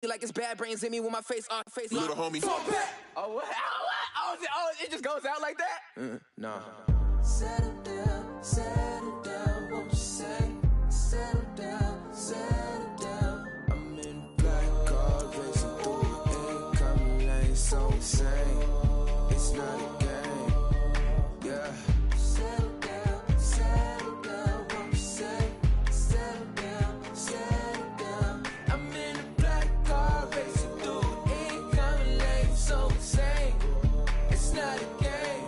Like it's bad brains in me with my face off, face little homie. Oh, what? Oh, it just goes out like that? No. Settle down, won't you say? Settle down. I'm in black car, racing through the incoming lane, so insane. It's not a game, yeah. Settle down, won't you say? Settle down. I'm in a black car, racing through the incoming lane, so insane. It's not a game.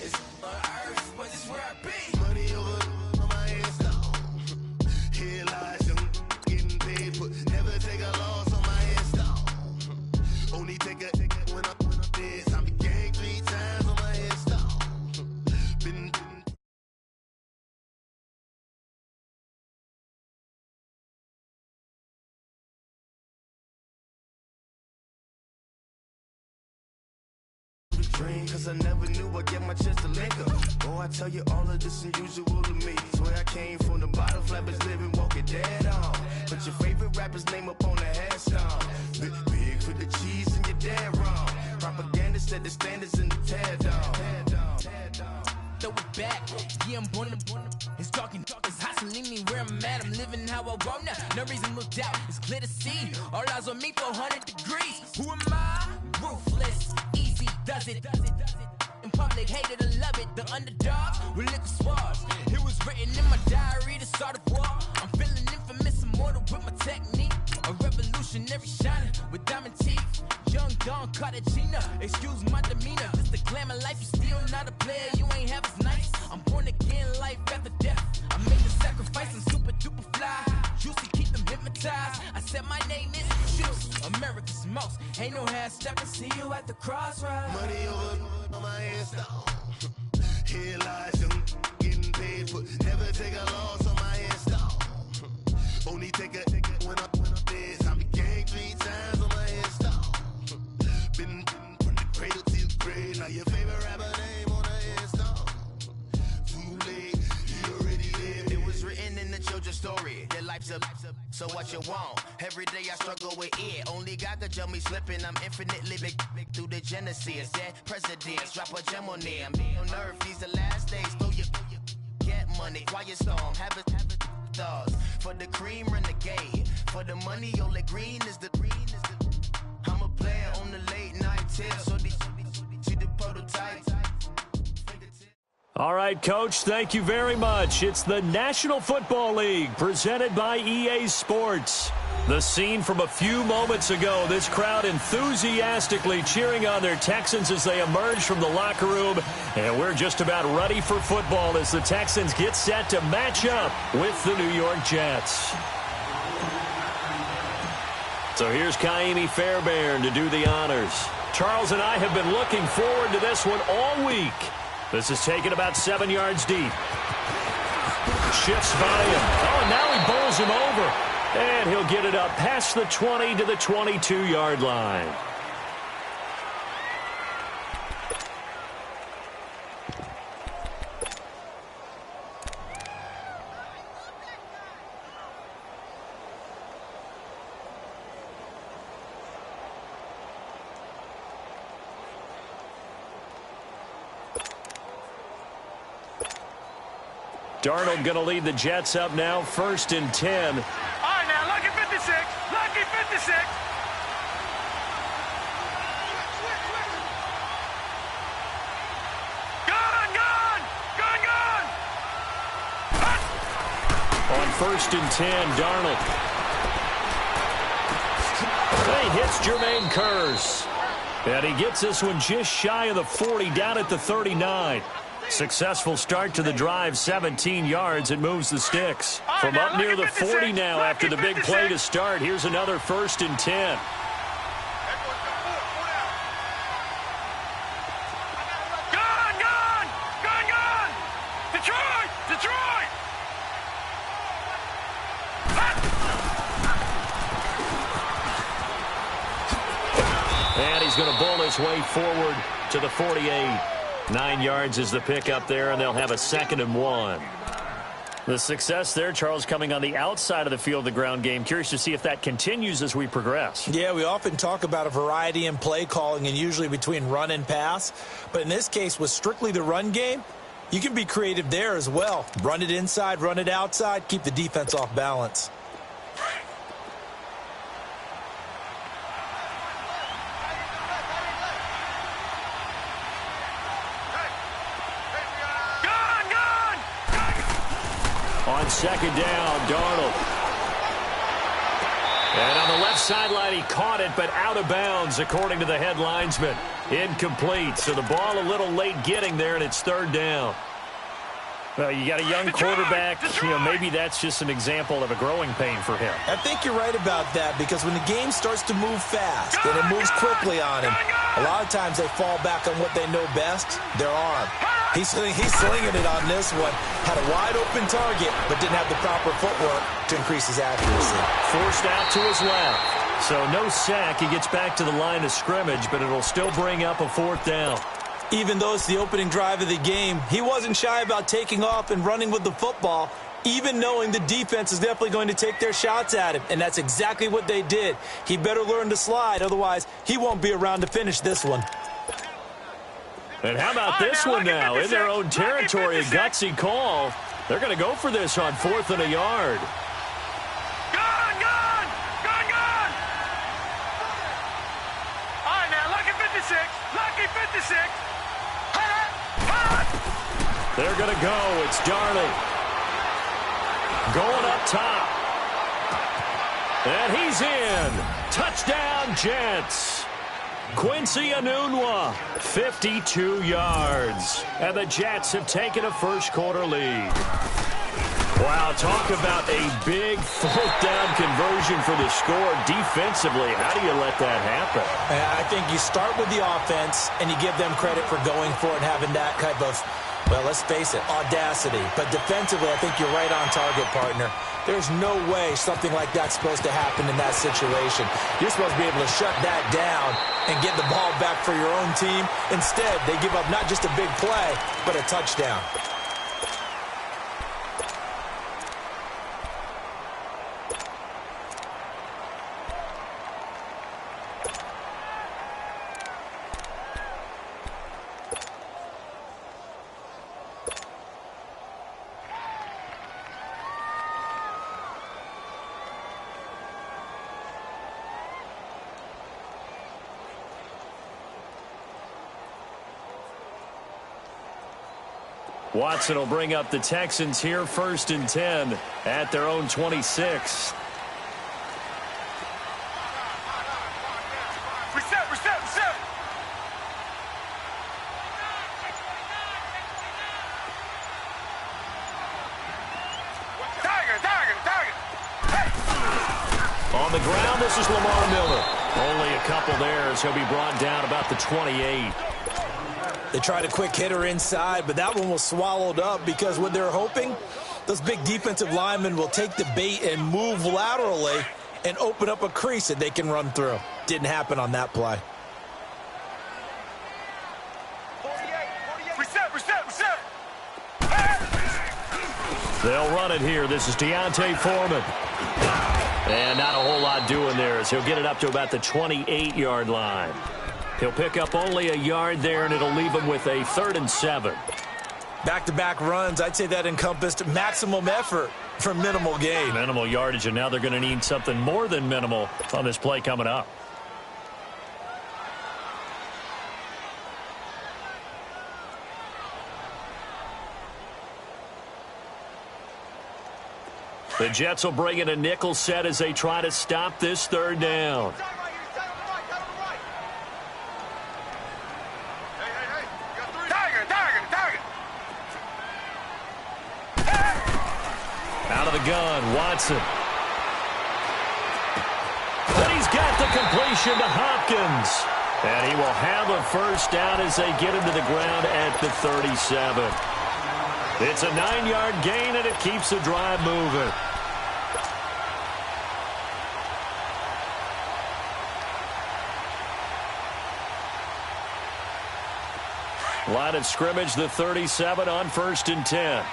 It's on earth, but it's where I be. Money over on my headstone. Here lies young getting paid, but never take a loss on my headstone. Only take a when I'm dead. I be gang 3 times on my headstone. Been cause I never knew I'd get my chance to link up. Oh, I tell you all of this unusual to me. Swear I came from the bottom, flappers living, walking dead on. Put your favorite rapper's name up on the headstone. Big for the cheese and you're dead wrong. Propaganda set the standards in the tear down. Throw it back, yeah, I'm born to it's talking, it's hustling me where I'm at. I'm living how I want now. No reason to doubt, it's clear to see. All eyes on me, 400 degrees. Who am I? Ruthless, easy, does it. In public, hated or love it. The underdogs with liquor swabs. It was written in my diary to start a war. I'm feeling infamous, immortal with my technique. A revolutionary shining with diamond teeth. Young Don Cartagena, excuse my demeanor. Just the glamour life, you still not a player. You ain't half as nice. I'm born again, life after death. I made the sacrifice and super duper fly. Juicy, keep them hypnotized. I said my name is Juice, America's most. Ain't no half stepping. See you at the crossroads. Money over on my headstone. Here lies young, getting paid, but never take a loss on my headstone. Only take a when I'm dead. I be gang 3 times on my headstone. Been from the cradle to the grave. Now your favorite rapper name on the headstone. Too late, you already lived. It was written in the children's story. Their life's up, so what you want? Every day I struggle with it. Only God could jump me slipping. I'm infinitely big through the Genesis. Dead presidents, drop a gem on them. On earth, these the last days. Throw your get money, quiet storm. Have it thoughts. For the cream, renegade. For the money, only green is the green. I'm a player on the late night tip. So they see the prototype. All right, Coach, thank you very much. It's the National Football League presented by EA Sports. The scene from a few moments ago, this crowd enthusiastically cheering on their Texans as they emerge from the locker room. And we're just about ready for football as the Texans get set to match up with the New York Jets. So here's Kaimi Fairbairn to do the honors. Charles and I have been looking forward to this one all week. This is taken about 7 yards deep. Shifts by him. Oh, and now he bowls him over. And he'll get it up past the 20 to the 22-yard line. Darnold going to lead the Jets up now, 1st and 10. All right, now, lucky 56. Lucky 56. Gone. On 1st and 10, Darnold. He hits Jermaine Kearse. And he gets this one just shy of the 40, down at the 39. Successful start to the drive, 17 yards. It moves the sticks. From up near the 40 now after the big play to start. Here's another 1st and 10. And he's going to bowl his way forward to the 48. 9 yards is the pickup there, and they'll have a 2nd and 1. The success there, Charles, coming on the outside of the field, the ground game. Curious to see if that continues as we progress. Yeah, we often talk about a variety in play calling and usually between run and pass. But in this case, with strictly the run game, you can be creative there as well. Run it inside, run it outside, keep the defense off balance. On 2nd down, Darnold. And on the left sideline, he caught it, but out of bounds, according to the head linesman. Incomplete, so the ball a little late getting there, and it's 3rd down. Well, you got a young quarterback. You know, maybe that's just an example of a growing pain for him. I think you're right about that, because when the game starts to move fast and it moves quickly on him, a lot of times they fall back on what they know best, their arm. He's slinging it on this one. Had a wide-open target, but didn't have the proper footwork to increase his accuracy. Forced out to his left. So no sack. He gets back to the line of scrimmage, but it'll still bring up a 4th down. Even though it's the opening drive of the game, he wasn't shy about taking off and running with the football, even knowing the defense is definitely going to take their shots at him. And that's exactly what they did. He better learn to slide, otherwise he won't be around to finish this one. And how about this one now? In their own territory, a gutsy call. They're going to go for this on 4th and a yard. Gone! All right, now, lucky 56. Lucky 56. They're going to go. It's Darnold. Going up top. And he's in. Touchdown, Jets. Quincy Enunwa, 52 yards. And the Jets have taken a 1st quarter lead. Wow, talk about a big 4th down conversion for the score. Defensively, how do you let that happen? I think you start with the offense, and you give them credit for going for it and having that type of, well, let's face it, audacity. But defensively, I think you're right on target, partner. There's no way something like that's supposed to happen in that situation. You're supposed to be able to shut that down and get the ball back for your own team. Instead, they give up not just a big play, but a touchdown. Watson will bring up the Texans here, 1st and 10 at their own 26. Reset. Target. Hey. On the ground, this is Lamar Miller. Only a couple there as he'll be brought down about the 28. They tried a quick hitter inside, but that one was swallowed up because what they're hoping, those big defensive linemen will take the bait and move laterally and open up a crease that they can run through. Didn't happen on that play. Reset. They'll run it here. This is Deontay Foreman. And not a whole lot doing there as he'll get it up to about the 28-yard line. He'll pick up only a yard there, and it'll leave him with a 3rd and 7. Back-to-back runs, I'd say that encompassed maximum effort for minimal gain. Minimal yardage, and now they're going to need something more than minimal on this play coming up. The Jets will bring in a nickel set as they try to stop this 3rd down. Out of the gun, Watson. And he's got the completion to Hopkins. And he will have a first down as they get him to the ground at the 37. It's a 9-yard gain, and it keeps the drive moving. Line of scrimmage, the 37 on 1st and 10.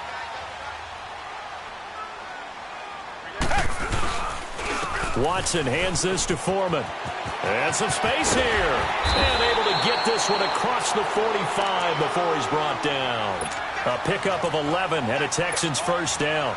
Watson hands this to Foreman. And some space here. And able to get this one across the 45 before he's brought down. A pickup of 11 and a Texans first down.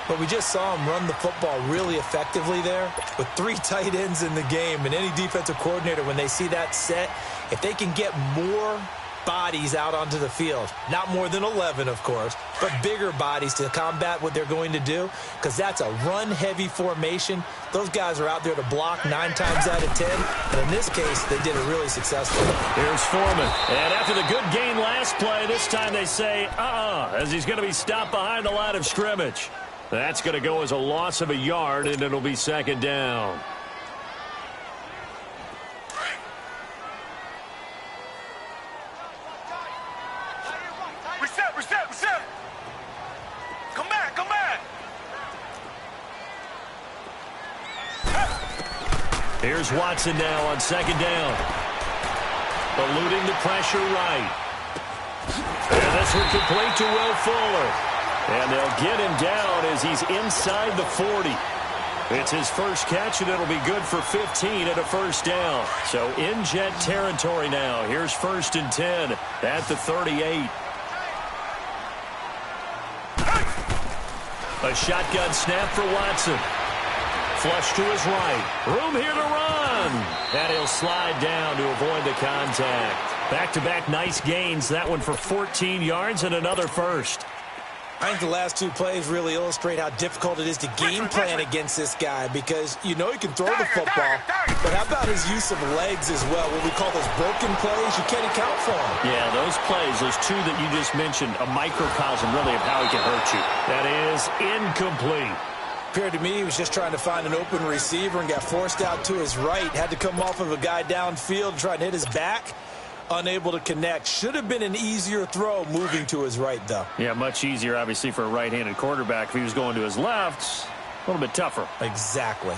But we just saw him run the football really effectively there with 3 tight ends in the game. And any defensive coordinator, when they see that set, if they can get more bodies out onto the field, not more than 11, of course, but bigger bodies to combat what they're going to do, because that's a run-heavy formation. Those guys are out there to block 9 times out of 10, and in this case, they did it really successfully. Here's Foreman, and after the good gain last play, this time they say, as he's going to be stopped behind the line of scrimmage. That's going to go as a loss of a yard, and it'll be 2nd down. Reset. Come back. Here's Watson now on 2nd down. Eluding the pressure right. And this one complete to Will Fuller. And they'll get him down as he's inside the 40. It's his first catch, and it'll be good for 15 and a first down. So in Jet territory now. Here's 1st and 10 at the 38. A shotgun snap for Watson. Flush to his right. Room here to run. And he'll slide down to avoid the contact. Back-to-back nice gains. That one for 14 yards and another first. I think the last 2 plays really illustrate how difficult it is to game plan against this guy, because you know he can throw the football, but how about his use of legs as well? What we call those broken plays, you can't account for them. Yeah, those plays, those 2 that you just mentioned, a microcosm really of how he can hurt you. That is incomplete. Appeared to me he was just trying to find an open receiver and got forced out to his right. Had to come off of a guy downfield, try and hit his back. Unable to connect. Should have been an easier throw moving to his right, though. Yeah, much easier, obviously, for a right-handed quarterback. If he was going to his left, a little bit tougher. Exactly.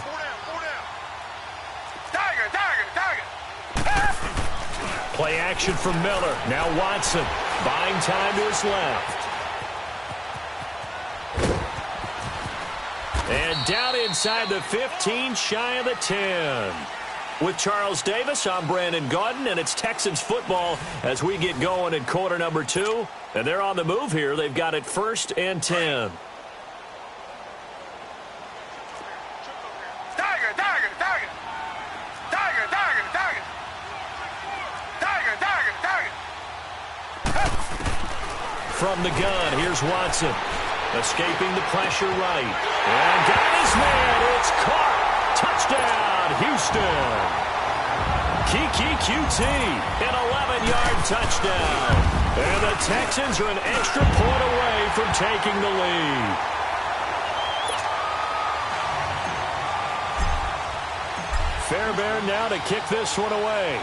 Play action from Miller. Now Watson buying time to his left. And down inside the 15, shy of the 10. With Charles Davis, I'm Brandon Gaudin, and it's Texans football as we get going in quarter number 2. And they're on the move here. They've got it 1st and 10. From the gun, here's Watson. Escaping the pressure right. And got his man. It's caught. Touchdown, Houston. Kiki QT, an 11-yard touchdown. And the Texans are an extra point away from taking the lead. Fairbairn now to kick this one away.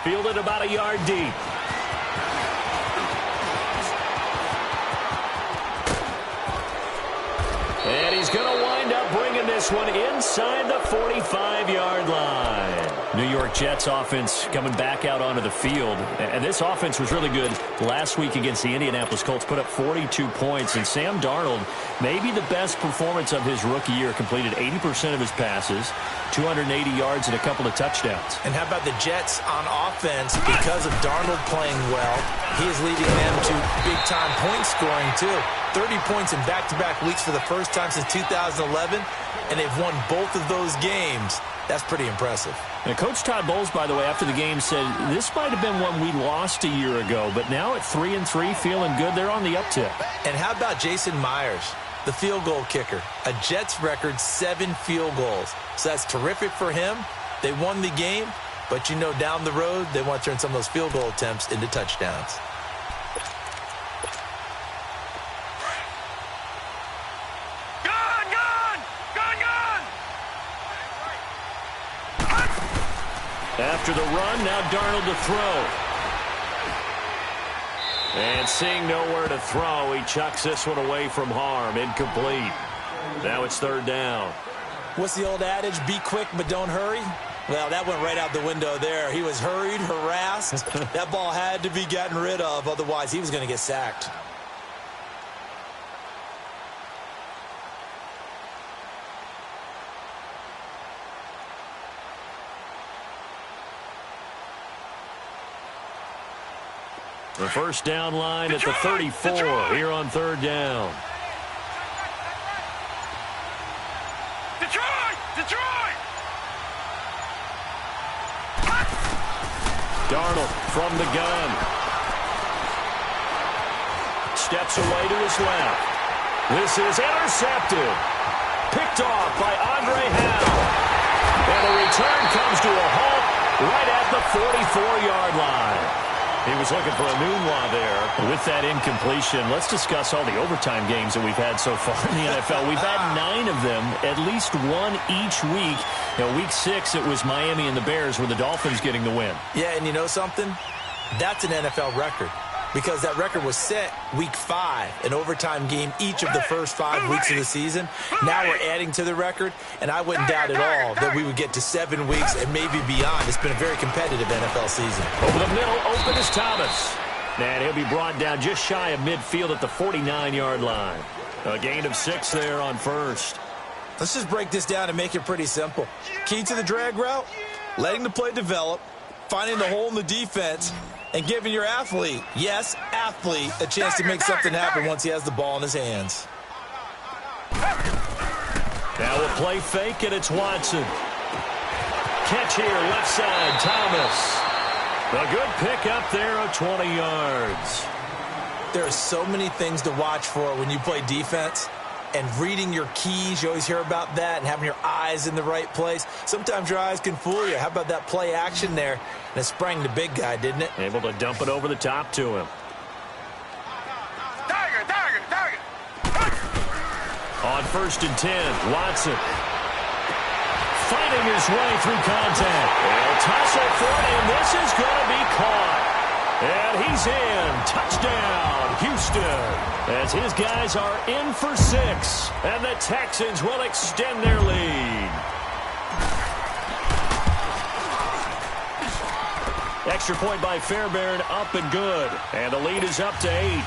Fielded about a yard deep. And he's going to wind up bringing this one inside the 45-yard line. New York Jets offense coming back out onto the field. And this offense was really good last week against the Indianapolis Colts. Put up 42 points. And Sam Darnold, maybe the best performance of his rookie year, completed 80% of his passes, 280 yards and a couple of touchdowns. And how about the Jets on offense? Because of Darnold playing well, he is leading them to big-time point scoring, too. 30 points in back-to-back weeks for the first time since 2011, and they've won both of those games. That's pretty impressive. And Coach Todd Bowles, by the way, after the game said, this might have been one we lost a year ago, but now at 3-3, feeling good. They're on the uptick. And how about Jason Myers, the field goal kicker? A Jets record, 7 field goals. So that's terrific for him. They won the game, but you know down the road, they want to turn some of those field goal attempts into touchdowns. After the run, now Darnold to throw. And seeing nowhere to throw, he chucks this one away from harm. Incomplete. Now it's third down. What's the old adage? Be quick, but don't hurry. Well, that went right out the window there. He was hurried, harassed. That ball had to be gotten rid of. Otherwise, he was going to get sacked. The first down line at the 34 here on third down. Detroit! Darnold from the gun. Steps away to his left. This is intercepted. Picked off by Andre Howe. And the return comes to a halt right at the 44-yard line. He was looking for a Nunwa there. With that incompletion, let's discuss all the overtime games that we've had so far in the NFL. We've had 9 of them, at least one each week. Week 6, it was Miami and the Bears with the Dolphins getting the win. Yeah, and you know something? That's an NFL record. Because that record was set week 5, an overtime game each of the first 5 weeks of the season. Now we're adding to the record, and I wouldn't doubt at all that we would get to 7 weeks and maybe beyond. It's been a very competitive NFL season. Over the middle, open is Thomas. And he'll be brought down just shy of midfield at the 49-yard line. A gain of 6 there on first. Let's just break this down and make it pretty simple. Key to the drag route, letting the play develop, finding the hole in the defense, and giving your athlete, yes, athlete, a chance to make something happen once he has the ball in his hands. Now a play fake, and it's Watson. Catch here, left side, Thomas. A good pick up there of 20 yards. There are so many things to watch for when you play defense. And reading your keys, you always hear about that, and having your eyes in the right place. Sometimes your eyes can fool you. How about that play action there? And it sprang the big guy, didn't it? Able to dump it over the top to him. Tiger! On 1st and 10, Watson. Fighting his way through contact. And tussle for it, and this is going to be caught. And he's in. Touchdown, Houston. As his guys are in for 6. And the Texans will extend their lead. Extra point by Fairbairn, up and good. And the lead is up to 8.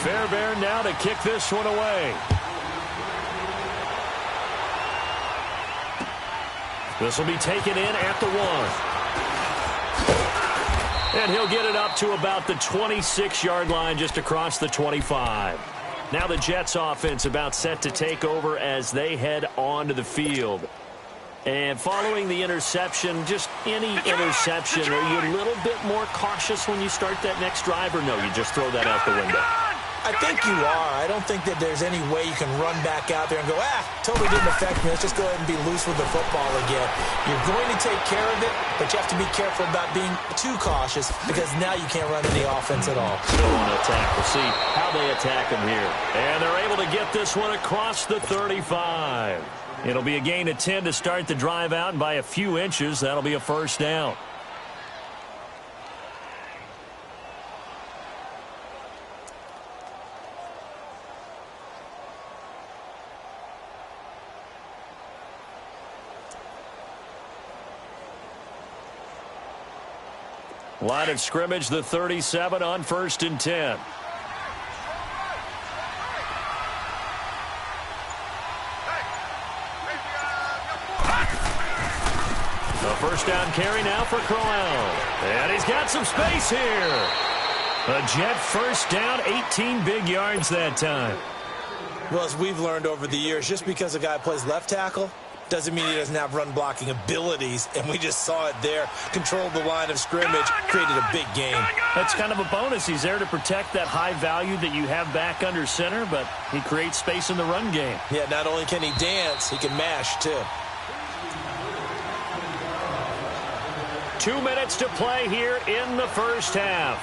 Fairbairn now to kick this one away. This will be taken in at the 1. And he'll get it up to about the 26-yard line, just across the 25. Now the Jets offense about set to take over as they head onto the field. And following the interception, just any interception, are you a little bit more cautious when you start that next drive, or no, you just throw that out the window? I think you are. I don't think that there's any way you can run back out there and go, totally didn't affect me. Let's just go ahead and be loose with the football again. You're going to take care of it, but you have to be careful about being too cautious because now you can't run any offense at all. Still on attack. We'll see how they attack him here. And they're able to get this one across the 35. It'll be a gain of 10 to start the drive out, and by a few inches, that'll be a first down. Line of scrimmage, the 37 on 1st and 10. The first down carry now for Crowell. And he's got some space here. A Jet first down, 18 big yards that time. Well, as we've learned over the years, just because a guy plays left tackle doesn't mean he doesn't have run-blocking abilities, and we just saw it there. Controlled the line of scrimmage, created a big game. That's kind of a bonus. He's there to protect that high value that you have back under center, but he creates space in the run game. Yeah, not only can he dance, he can mash, too. 2 minutes to play here in the first half.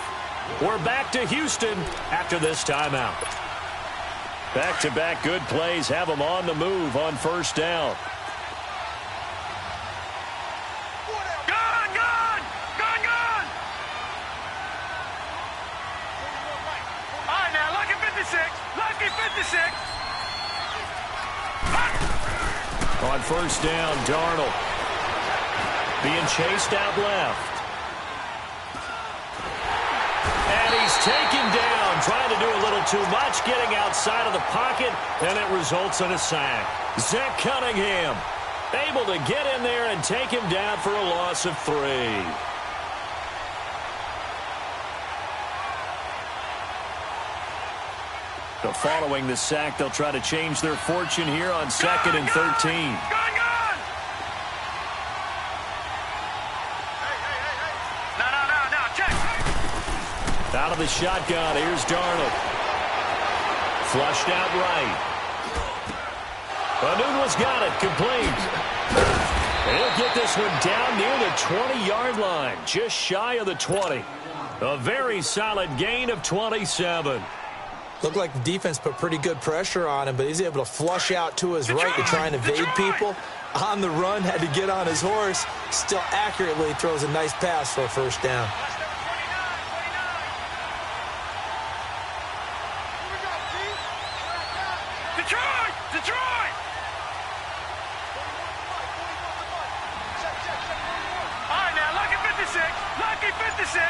We're back to Houston after this timeout. Back-to-back good plays have them on the move on first down. On first down, Darnold being chased out left. And he's taken down, trying to do a little too much, getting outside of the pocket, and it results in a sack. Zach Cunningham able to get in there and take him down for a loss of 3. So following the sack, they'll try to change their fortune here on 2nd and 13. Out of the shotgun, here's Darnold. Flushed out right. Anunwa's got it, complete. And he'll get this one down near the 20-yard line, just shy of the 20. A very solid gain of 27. Looked like the defense put pretty good pressure on him, but he's able to flush out to his right to try and evade people. On the run, had to get on his horse. Still accurately throws a nice pass for a first down. Detroit! All right, now, lucky 56. Lucky 56.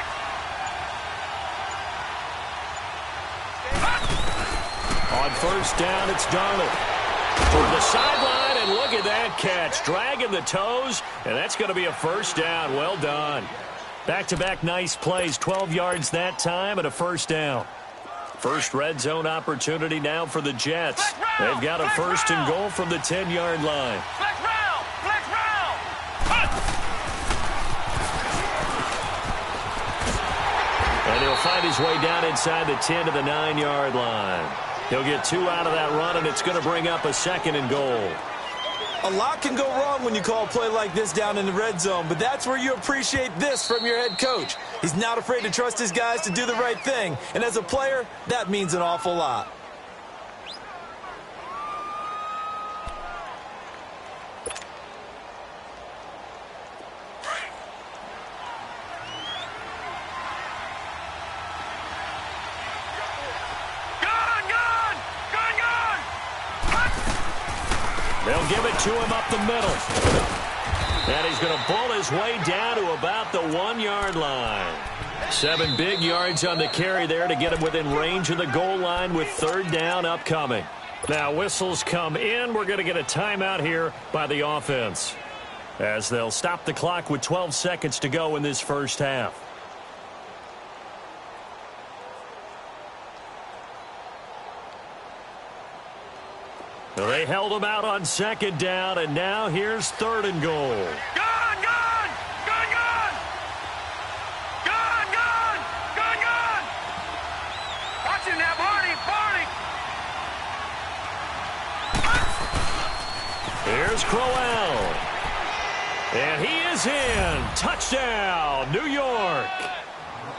On first down, it's Darnold. To the sideline, and look at that catch. Dragging the toes, and that's going to be a first down. Well done. Back-to-back nice plays. 12 yards that time and a first down. First red zone opportunity now for the Jets. They've got a first and goal from the 10-yard line. And he'll find his way down inside the 10 to the 9-yard line. He'll get 2 out of that run, and it's going to bring up a 2nd and goal. A lot can go wrong when you call a play like this down in the red zone, but that's where you appreciate this from your head coach. He's not afraid to trust his guys to do the right thing, and as a player, that means an awful lot. They'll give it to him up the middle. And he's going to pull his way down to about the 1-yard line. 7 big yards on the carry there to get him within range of the goal line with 3rd down upcoming. Now whistles come in. We're going to get a timeout here by the offense, as they'll stop the clock with 12 seconds to go in this first half. They held him out on 2nd down, and now here's 3rd and goal. Gun! Watch him now, Barney! Here's Crowell. And he is in. Touchdown, New York.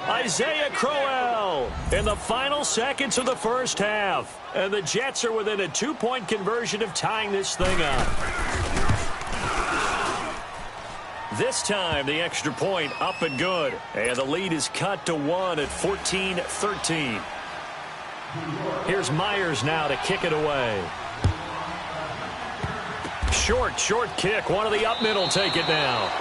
Isaiah Crowell in the final seconds of the first half. And the Jets are within a 2-point conversion of tying this thing up. This time, the extra point up and good. And the lead is cut to 1 at 14-13. Here's Myers now to kick it away. Short kick. One of the up middle take it now.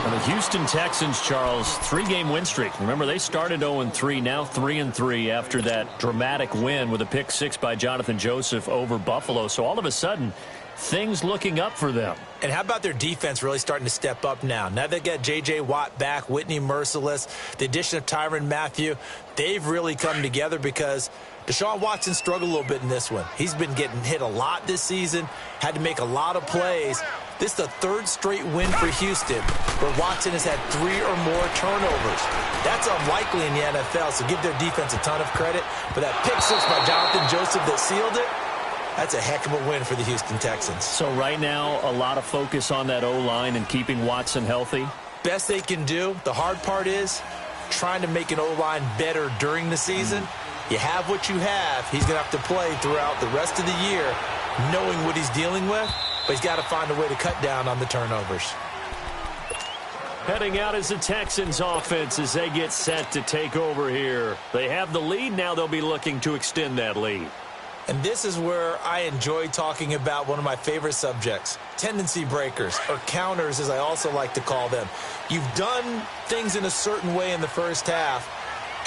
And the Houston Texans, Charles, 3-game win streak. Remember, they started 0-3, now 3-3 after that dramatic win with a pick 6 by Jonathan Joseph over Buffalo. So all of a sudden, things looking up for them. And how about their defense really starting to step up now? Now they got J.J. Watt back, Whitney Merciless, the addition of Tyrann Mathieu. They've really come together because Deshaun Watson struggled a little bit in this one. He's been getting hit a lot this season, had to make a lot of plays. This is the 3rd straight win for Houston, where Watson has had 3 or more turnovers. That's unlikely in the NFL, so give their defense a ton of credit. But that pick 6 by Jonathan Joseph that sealed it, that's a heck of a win for the Houston Texans. So right now, a lot of focus on that O-line and keeping Watson healthy. Best they can do. The hard part is trying to make an O-line better during the season. You have what you have. He's going to have to play throughout the rest of the year knowing what he's dealing with, but he's got to find a way to cut down on the turnovers. Heading out is the Texans offense as they get set to take over here. They have the lead. Now they'll be looking to extend that lead. And this is where I enjoy talking about one of my favorite subjects, tendency breakers, or counters as I also like to call them. You've done things in a certain way in the first half,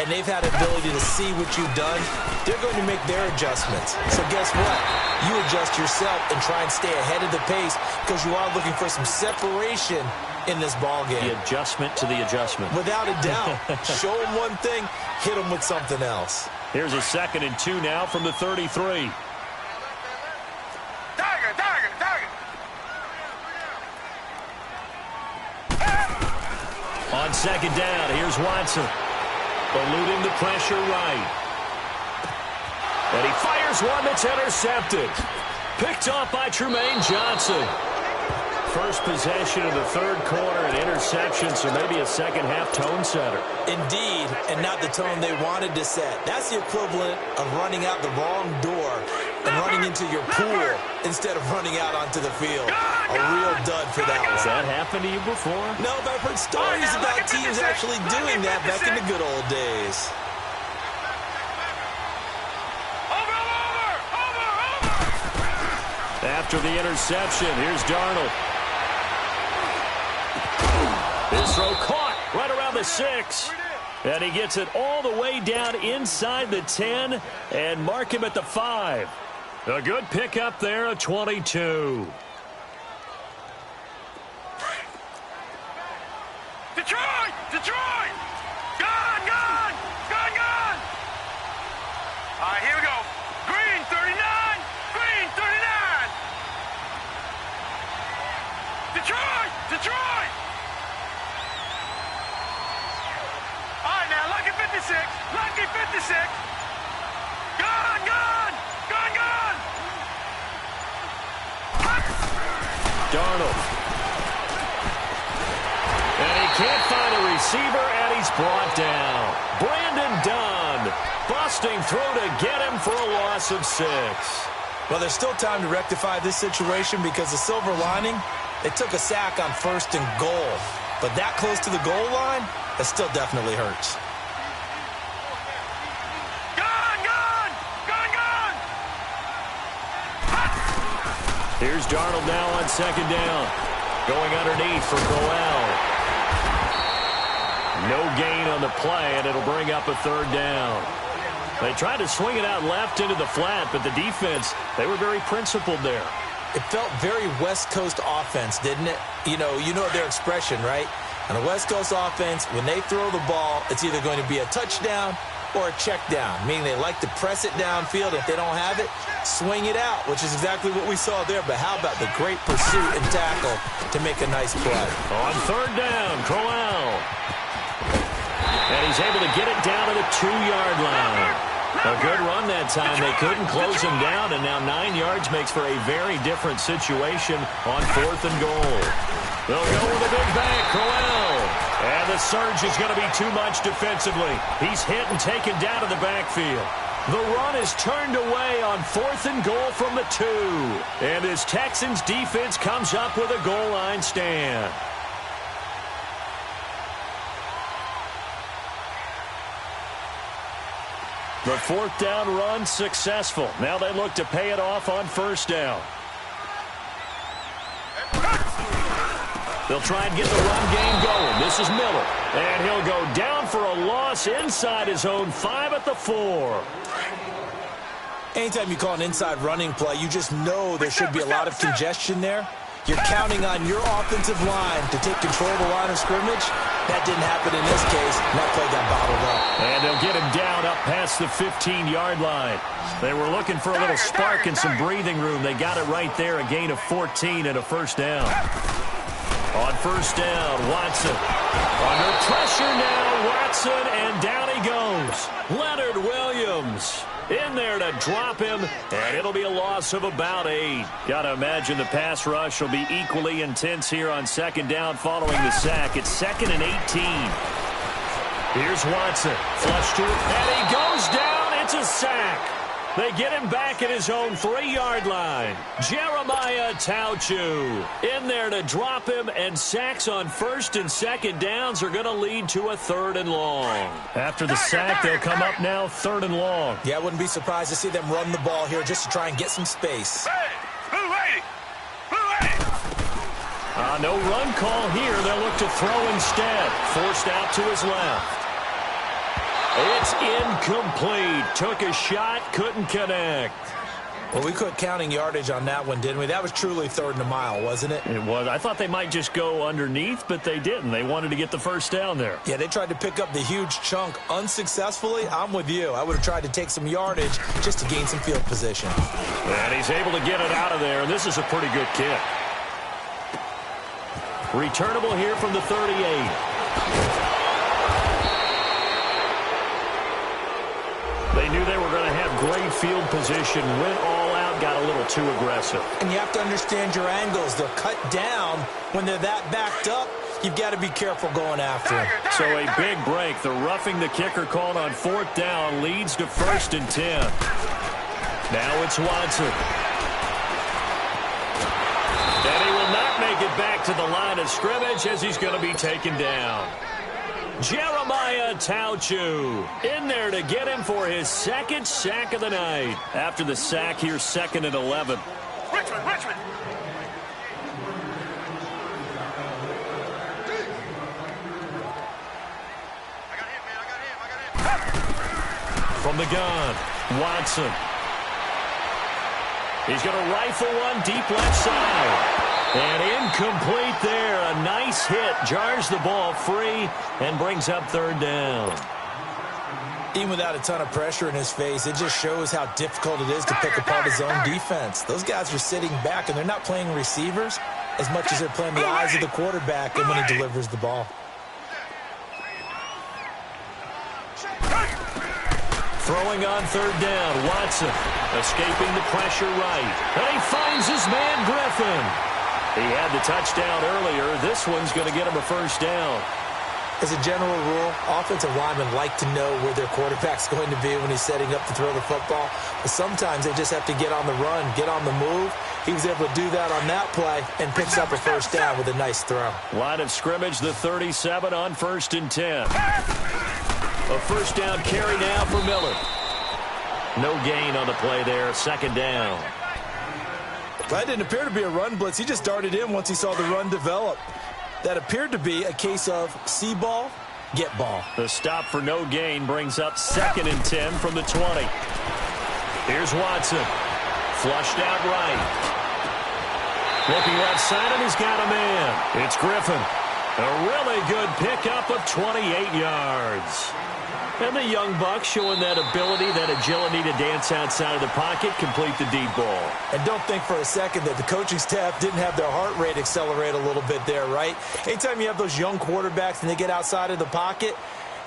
and they've had the ability to see what you've done. They're going to make their adjustments. So guess what? You adjust yourself and try and stay ahead of the pace because you are looking for some separation in this ball game. The adjustment to the adjustment. Without a doubt. Show them one thing, hit them with something else. Here's a 2nd and 2 now from the 33. Target. On 2nd down, here's Watson. Eluding the pressure right. And he fires one that's intercepted. Picked off by Tremaine Johnson. First possession of the third quarter, an interception, so maybe a second-half tone setter. Indeed, and not the tone they wanted to set. That's the equivalent of running out the wrong door and running into your pool instead of running out onto the field. A real dud for that one. Has that happened to you before? No, but I've heard stories about teams actually doing that back in the good old days. After the interception, here's Darnold. His throw caught right around the 6. And he gets it all the way down inside the 10 and mark him at the 5. A good pickup there, a 22. Detroit! Detroit! Gone! All right, here we go. Green 39! Green 39! Detroit! All right, now, lucky 56. Lucky 56. Gone! Darnold. And he can't find a receiver, and he's brought down. Brandon Dunn busting through to get him for a loss of 6. Well, there's still time to rectify this situation because the silver lining, they took a sack on 1st and goal. But that close to the goal line, that still definitely hurts. Here's Darnold now on 2nd down. Going underneath for Crowell. No gain on the play, and it'll bring up a 3rd down. They tried to swing it out left into the flat, but the defense, they were very principled there. It felt very West Coast offense, didn't it? You know their expression, right? On a West Coast offense, when they throw the ball, it's either going to be a touchdown or a check down, meaning they like to press it downfield. If they don't have it, swing it out, which is exactly what we saw there. But how about the great pursuit and tackle to make a nice play? On 3rd down, Crowell. And he's able to get it down to the 2-yard line. A good run that time. They couldn't close him down, and now 9 yards makes for a very different situation on 4th and goal. They'll go with a big bang, Crowell. And the surge is going to be too much defensively. He's hit and taken down to the backfield. The run is turned away on 4th and goal from the 2. And his Texans defense comes up with a goal line stand. The 4th down run successful. Now they look to pay it off on 1st down. They'll try and get the run game going. This is Miller. And he'll go down for a loss inside his own 5 at the 4. Anytime you call an inside running play, you just know there should be a lot of congestion there. You're counting on your offensive line to take control of the line of scrimmage. That didn't happen in this case. That play got bottled up. And they'll get him down up past the 15-yard line. They were looking for a little spark and some breathing room. They got it right there, a gain of 14 and a 1st down. On 1st down, Watson. Under pressure now, Watson, and down he goes. Leonard Williams in there to drop him, and it'll be a loss of about 8. Got to imagine the pass rush will be equally intense here on 2nd down following the sack. It's 2nd and 18. Here's Watson. Flush to it, and he goes down It's a sack. They get him back at his own 3-yard line. Jeremiah Tauchu in there to drop him, and sacks on first and second downs are going to lead to a 3rd and long. After the sack, they'll come up now 3rd and long. Yeah, I wouldn't be surprised to see them run the ball here just to try and get some space. Hey, blue lady! Blue lady! No run call here. They'll look to throw instead. Forced out to his left. It's incomplete. Took a shot, couldn't connect. Well, we quit counting yardage on that one, didn't we? That was truly 3rd and a mile, wasn't it? It was. I thought they might just go underneath, but they didn't. They wanted to get the first down there. Yeah, they tried to pick up the huge chunk unsuccessfully. I'm with you. I would have tried to take some yardage just to gain some field position. And he's able to get it out of there, and this is a pretty good kick. Returnable here from the 38. They knew they were going to have great field position, went all out, got a little too aggressive. And you have to understand your angles. They're cut down. When they're that backed up, you've got to be careful going after them. So a big break. The roughing the kicker called on 4th down leads to 1st and 10. Now it's Watson. And he will not make it back to the line of scrimmage as he's going to be taken down. Jeremiah Tauchu in there to get him for his 2nd sack of the night. After the sack, here's 2nd and 11. Richmond! From the gun, Watson. He's going to rifle one deep left side. And incomplete there. A nice hit. Jars the ball free and brings up 3rd down. Even without a ton of pressure in his face, it just shows how difficult it is to pick apart his own defense. Those guys are sitting back, and they're not playing receivers as much as they're playing the eyes of the quarterback and when he delivers the ball. Throwing on 3rd down, Watson escaping the pressure right. And he finds his man Griffin. He had the touchdown earlier. This one's going to get him a 1st down. As a general rule, offensive linemen like to know where their quarterback's going to be when he's setting up to throw the football. But sometimes they just have to get on the run, get on the move. He was able to do that on that play and picks up a 1st down with a nice throw. Line of scrimmage, the 37 on 1st and 10. A 1st down carry now for Miller. No gain on the play there. 2nd down. That didn't appear to be a run blitz. He just darted in once he saw the run develop. That appeared to be a case of see ball, get ball. The stop for no gain brings up 2nd and 10 from the 20. Here's Watson. Flushed out right. Looking left side, and he's got a man. It's Griffin. A really good pickup of 28 yards. And the young buck showing that ability, that agility to dance outside of the pocket, complete the deep ball. And don't think for a second that the coaching staff didn't have their heart rate accelerate a little bit there, right? Anytime you have those young quarterbacks and they get outside of the pocket,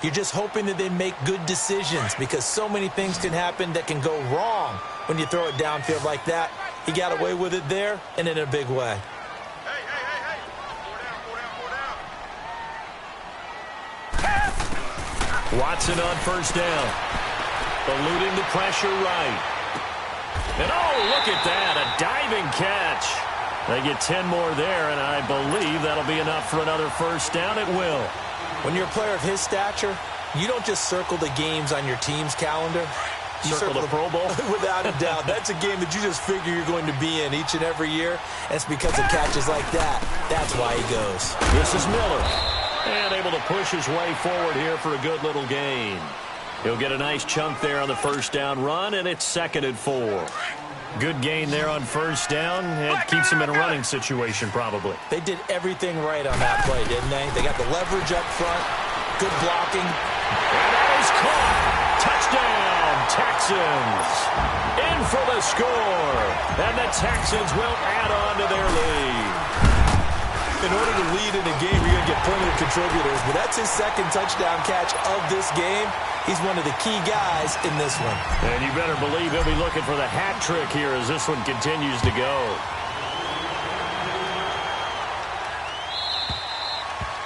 you're just hoping that they make good decisions because so many things can happen that can go wrong when you throw it downfield like that. He got away with it there and in a big way. Hey. Watson on 1st down. Eluding the pressure right. And oh, look at that, a diving catch. They get 10 more there, and I believe that'll be enough for another 1st down. It will. When you're a player of his stature, you don't just circle the games on your team's calendar. You circle the Pro Bowl? Without a doubt. That's a game that you just figure you're going to be in each and every year. And it's because of catches like that. That's why he goes. This is Miller. And able to push his way forward here for a good little gain. He'll get a nice chunk there on the 1st down run, and it's 2nd and 4. Good gain there on 1st down. It keeps him in a running situation, probably. They did everything right on that play, didn't they? They got the leverage up front, good blocking. And that is caught. Touchdown, Texans. In for the score. And the Texans will add on to their lead. In order to lead in a game, you're going to get plenty of contributors, but that's his 2nd touchdown catch of this game. He's one of the key guys in this one. And you better believe he'll be looking for the hat trick here as this one continues to go.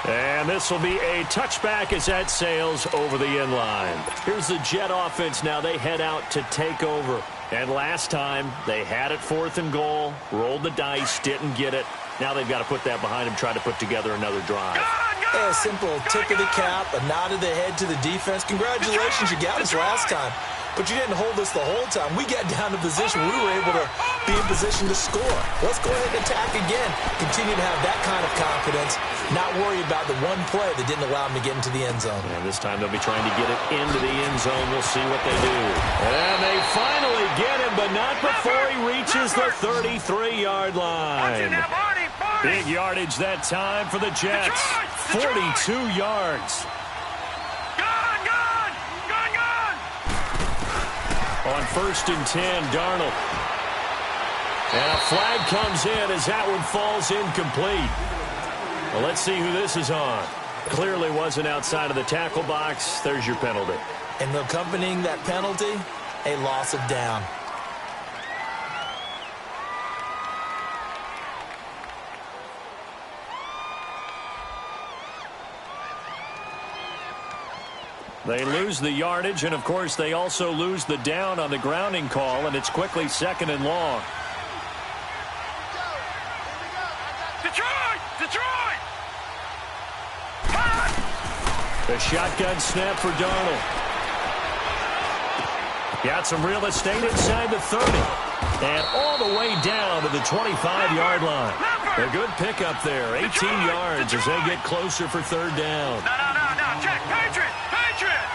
And And this will be a touchback as that sails over the end line. Here's the Jet offense now. They head out to take over. And last time, they had it 4th and goal, rolled the dice, didn't get it. Now they've got to put that behind them, try to put together another drive. Yeah, a simple tip of the cap, a nod of the head to the defense. Congratulations, you got us last time. But you didn't hold us the whole time. We got down to position. We were able to be in position to score. Let's go ahead and attack again. Continue to have that kind of confidence. Not worry about the one play that didn't allow them to get into the end zone. And this time they'll be trying to get it into the end zone. We'll see what they do. And they finally get him, but not before he reaches the 33-yard line. Big yardage that time for the Jets. 42 yards. On 1st and 10, Darnold. And a flag comes in as that one falls incomplete. Well, let's see who this is on. Clearly wasn't outside of the tackle box. There's your penalty. And accompanying that penalty, a loss of down. They lose the yardage, and, of course, they also lose the down on the grounding call, and it's quickly 2nd and long. Detroit! Detroit! The shotgun snap for Darnold. Got some real estate inside the 30. And all the way down to the 25-yard line. A good pickup there. 18 yards as they get closer for 3rd down. No. Check. Patriot! Patriot!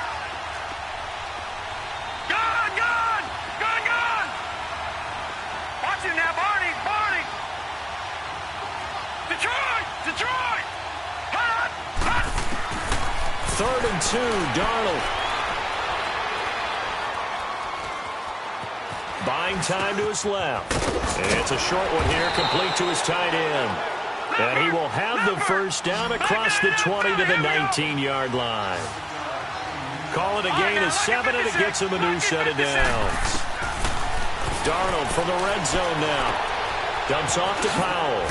Gun! Watch him now, Barney! 3rd and 2, Darnold. Buying time to his left. And it's a short one here, complete to his tight end. And he will have the 1st down across the 20 to the 19-yard line. Call it a gain of 7, and it gets him a new set of downs. Darnold from the red zone now. Dumps off to Powell.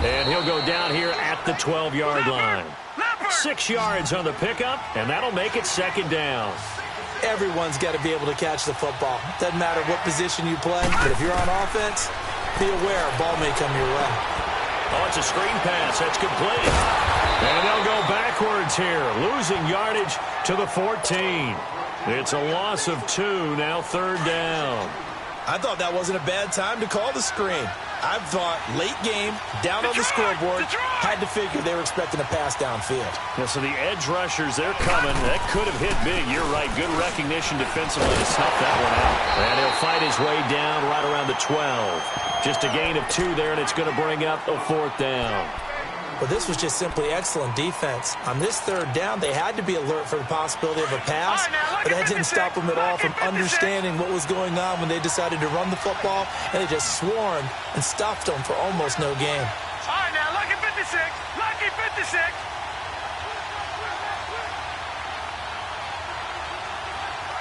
And he'll go down here at the 12-yard line. 6 yards on the pickup, and that'll make it 2nd down. Everyone's got to be able to catch the football. Doesn't matter what position you play, but if you're on offense, be aware a ball may come your way. Oh, it's a screen pass. That's complete. And they'll go backwards here, losing yardage to the 14. It's a loss of 2, now 3rd down. I thought that wasn't a bad time to call the screen. I thought late game, down on the scoreboard, had to figure they were expecting a pass downfield. Yeah, so the edge rushers, they're coming. That could have hit big. You're right. Good recognition defensively to snuff that one out. And he'll fight his way down right around the 12. Just a gain of 2 there, and it's going to bring up a 4th down. Well, this was just simply excellent defense. On this 3rd down, they had to be alert for the possibility of a pass, but that didn't stop them at all from understanding what was going on when they decided to run the football, and they just swarmed and stuffed them for almost no gain. All right, now, lucky 56. Lucky 56.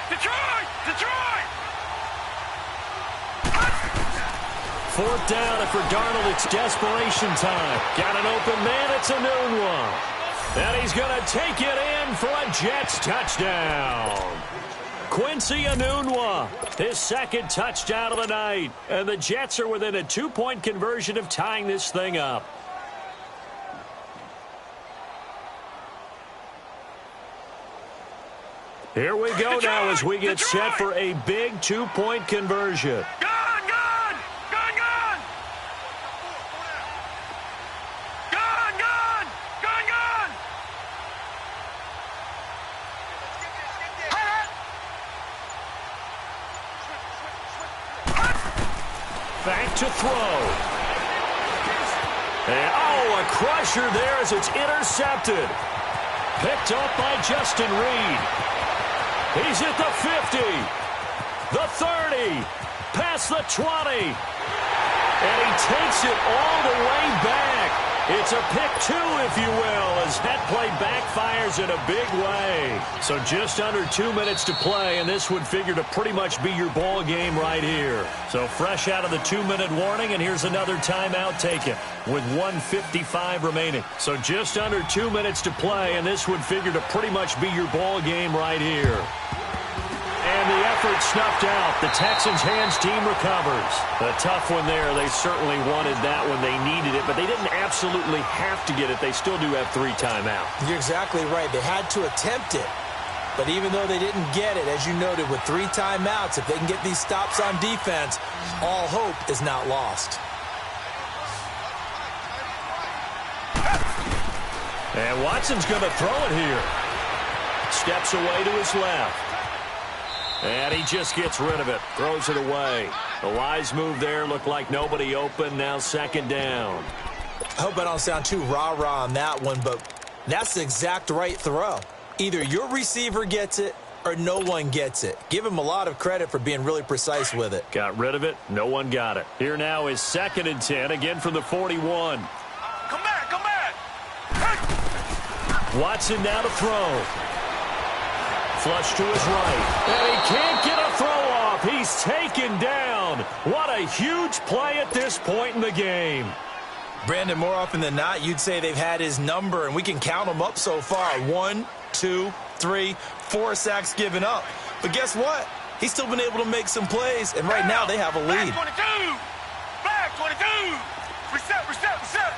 Detroit! 4th down, and for Darnold, it's desperation time. Got an open man, it's Enunwa. And he's going to take it in for a Jets touchdown. Quincy Enunwa, his 2nd touchdown of the night. And the Jets are within a 2-point conversion of tying this thing up. Here we go now as we get set for a big 2-point conversion. Back to throw. And, a crusher there as it's intercepted. Picked up by Justin Reed. He's at the 50, the 30, past the 20. And he takes it all the way back. It's a pick two, if you will, as that play backfires in a big way. So just under 2 minutes to play, and this would figure to pretty much be your ball game right here. So fresh out of the 2-minute warning, and here's another timeout taken with 1:55 remaining. So just under 2 minutes to play, and this would figure to pretty much be your ball game right here. And the effort snuffed out. The Texans' hands team recovers. A tough one there. They certainly wanted that when they needed it, but they didn't absolutely have to get it. They still do have 3 timeouts. You're exactly right. They had to attempt it. But even though they didn't get it, as you noted, with 3 timeouts, if they can get these stops on defense, all hope is not lost. And Watson's going to throw it here. Steps away to his left. And he just gets rid of it. Throws it away. The wise move there. Looked like nobody open. Now 2nd down. I hope I don't sound too rah-rah on that one, but that's the exact right throw. Either your receiver gets it or no one gets it. Give him a lot of credit for being really precise with it. Got rid of it. No one got it. Here now is 2nd and 10. Again from the 41. Come back, come back. Watson now to throw. Flush to his right. And he can't get a throw off. He's taken down. What a huge play at this point in the game. Brandon, more often than not, you'd say they've had his number, and we can count them up so far. 1, 2, 3, 4 sacks given up. But guess what? He's still been able to make some plays, and right now they have a lead. Black 22. Black 22. Reset, reset, reset.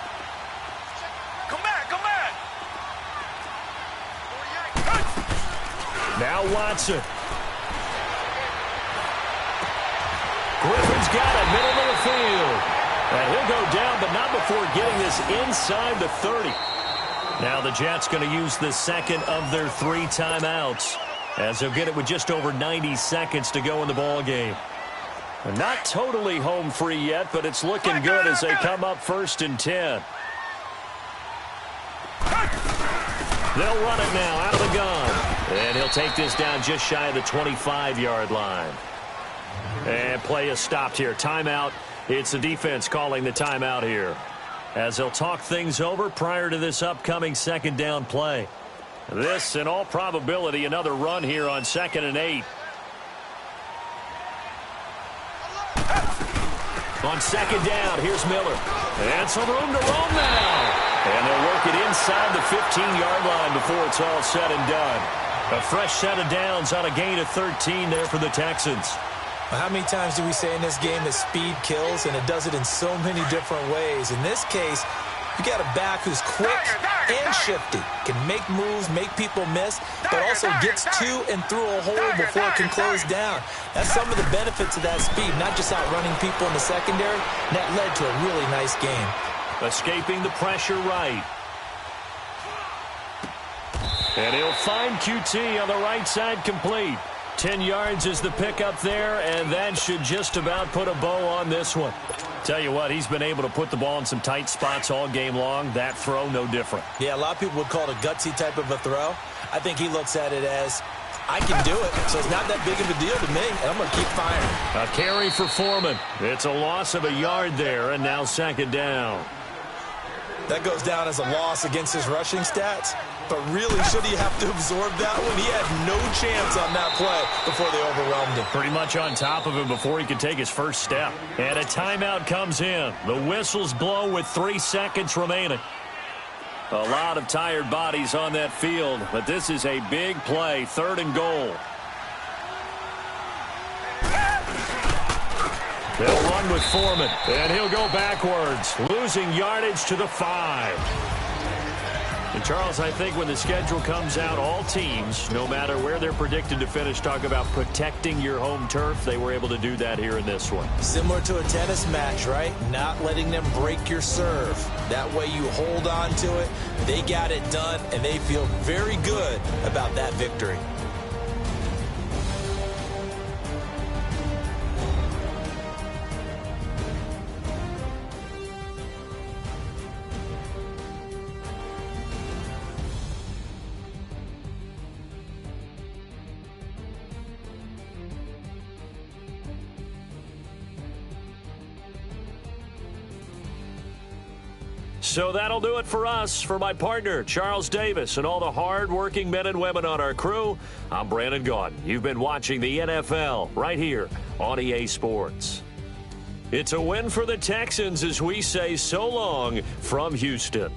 Come back, come back. Now Watson. Griffin's got it, middle of the field. And he'll go down, but not before getting this inside the 30. Now the Jets going to use the 2nd of their 3 timeouts, as they'll get it with just over 90 seconds to go in the ball game. They're not totally home free yet, but it's looking good as they come up 1st and 10. They'll run it now out of the gun. And he'll take this down just shy of the 25-yard line. And play is stopped here. Timeout. It's the defense calling the timeout here, as they'll talk things over prior to this upcoming 2nd down play. This, in all probability, another run here on 2nd and 8. On 2nd down, here's Miller. And some room to roam now. And they'll work it inside the 15-yard line before it's all said and done. A fresh set of downs on a gain of 13 there for the Texans. How many times do we say in this game that speed kills, and it does it in so many different ways? In this case, you got a back who's quick and shifty, can make moves, make people miss, but also gets to and through a hole before it can close down. That's some of the benefits of that speed, not just outrunning people in the secondary. And that led to a really nice game. Escaping the pressure right. And he'll find QT on the right side complete. 10 yards is the pickup there, and that should just about put a bow on this one. Tell you what, he's been able to put the ball in some tight spots all game long. That throw, no different. Yeah, a lot of people would call it a gutsy type of a throw. I think he looks at it as, I can do it, so it's not that big of a deal to me, and I'm going to keep firing. A carry for Foreman. It's a loss of a yard there, and now 2nd down. That goes down as a loss against his rushing stats. But really, should he have to absorb that one? He had no chance on that play before they overwhelmed him. Pretty much on top of him before he could take his first step. And a timeout comes in. The whistles blow with 3 seconds remaining. A lot of tired bodies on that field, but this is a big play, 3rd and goal. They'll run with Foreman, and he'll go backwards, losing yardage to the 5. And, Charles, I think when the schedule comes out, all teams, no matter where they're predicted to finish, talk about protecting your home turf. They were able to do that here in this one. Similar to a tennis match, right? Not letting them break your serve. That way you hold on to it. They got it done, and they feel very good about that victory. So that'll do it for us. For my partner, Charles Davis, and all the hard-working men and women on our crew, I'm Brandon Gaudin. You've been watching the NFL right here on EA Sports. It's a win for the Texans as we say so long from Houston.